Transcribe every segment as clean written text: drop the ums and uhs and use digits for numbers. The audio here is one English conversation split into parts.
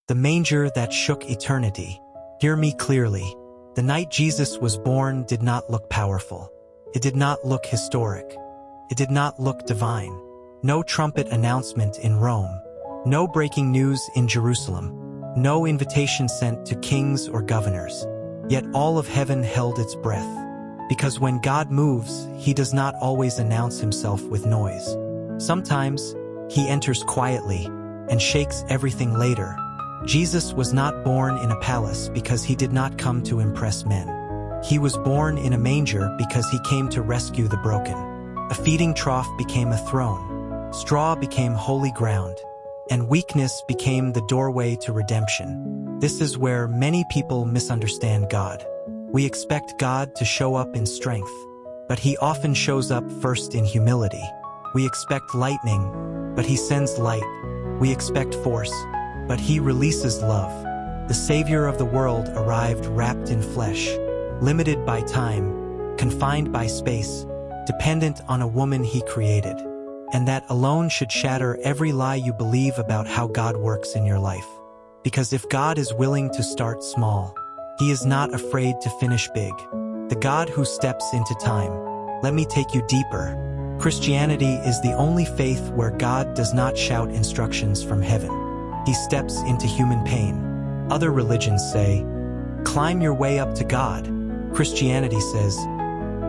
the manger that shook eternity. Hear me clearly. The night Jesus was born did not look powerful. It did not look historic. It did not look divine. No trumpet announcement in Rome. No breaking news in Jerusalem. No invitation sent to kings or governors. Yet all of heaven held its breath. Because when God moves, he does not always announce himself with noise. Sometimes, he enters quietly and shakes everything later. Jesus was not born in a palace because he did not come to impress men. He was born in a manger because he came to rescue the broken. A feeding trough became a throne. Straw became holy ground. And weakness became the doorway to redemption. This is where many people misunderstand God. We expect God to show up in strength, but he often shows up first in humility. We expect lightning, but he sends light. We expect force, but he releases love. The Savior of the world arrived wrapped in flesh, limited by time, confined by space, dependent on a woman he created. And that alone should shatter every lie you believe about how God works in your life. Because if God is willing to start small, he is not afraid to finish big. The God who steps into time. Let me take you deeper. Christianity is the only faith where God does not shout instructions from heaven. He steps into human pain. Other religions say, climb your way up to God. Christianity says,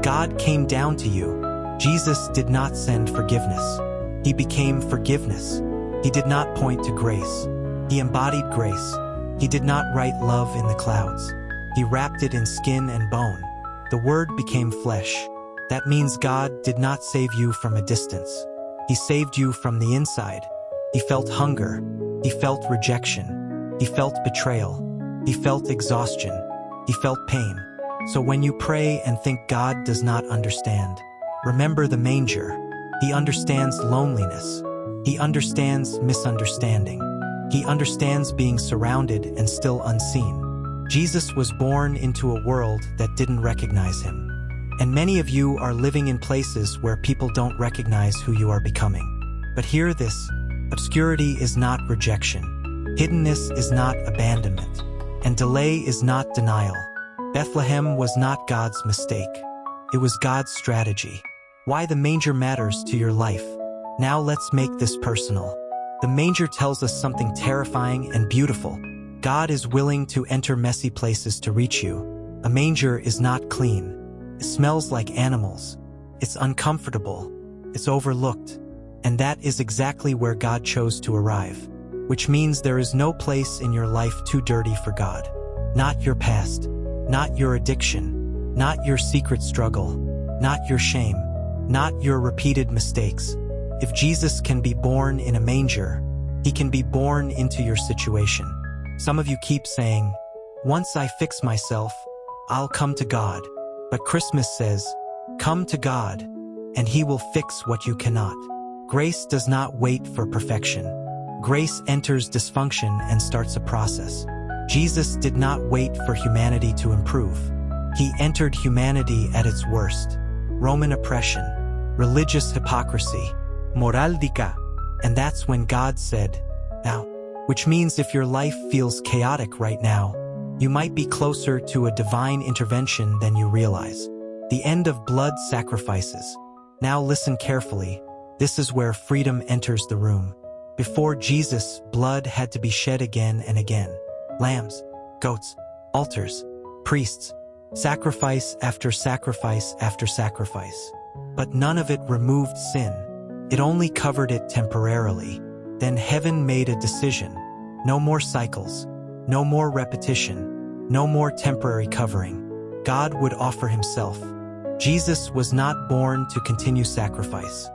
God came down to you. Jesus did not send forgiveness. He became forgiveness. He did not point to grace. He embodied grace. He did not write love in the clouds. He wrapped it in skin and bone. The Word became flesh. That means God did not save you from a distance. He saved you from the inside. He felt hunger. He felt rejection. He felt betrayal. He felt exhaustion. He felt pain. So when you pray and think God does not understand, remember the manger. He understands loneliness. He understands misunderstanding. He understands being surrounded and still unseen. Jesus was born into a world that didn't recognize him. And many of you are living in places where people don't recognize who you are becoming. But hear this, obscurity is not rejection. Hiddenness is not abandonment. And delay is not denial. Bethlehem was not God's mistake. It was God's strategy. Why the manger matters to your life. Now let's make this personal. The manger tells us something terrifying and beautiful. God is willing to enter messy places to reach you. A manger is not clean. It smells like animals. It's uncomfortable. It's overlooked. And that is exactly where God chose to arrive. Which means there is no place in your life too dirty for God. Not your past. Not your addiction. Not your secret struggle. Not your shame. Not your repeated mistakes. If Jesus can be born in a manger, he can be born into your situation. Some of you keep saying, once I fix myself, I'll come to God. But Christmas says, come to God, and he will fix what you cannot. Grace does not wait for perfection. Grace enters dysfunction and starts a process. Jesus did not wait for humanity to improve. He entered humanity at its worst. Roman oppression, religious hypocrisy, moraldica. And that's when God said, now. Which means if your life feels chaotic right now, you might be closer to a divine intervention than you realize. The end of blood sacrifices. Now listen carefully. This is where freedom enters the room. Before Jesus, blood had to be shed again and again. Lambs, goats, altars, priests, sacrifice after sacrifice after sacrifice. But none of it removed sin. It only covered it temporarily. Then heaven made a decision. No more cycles. No more repetition. No more temporary covering. God would offer himself. Jesus was not born to continue sacrifice.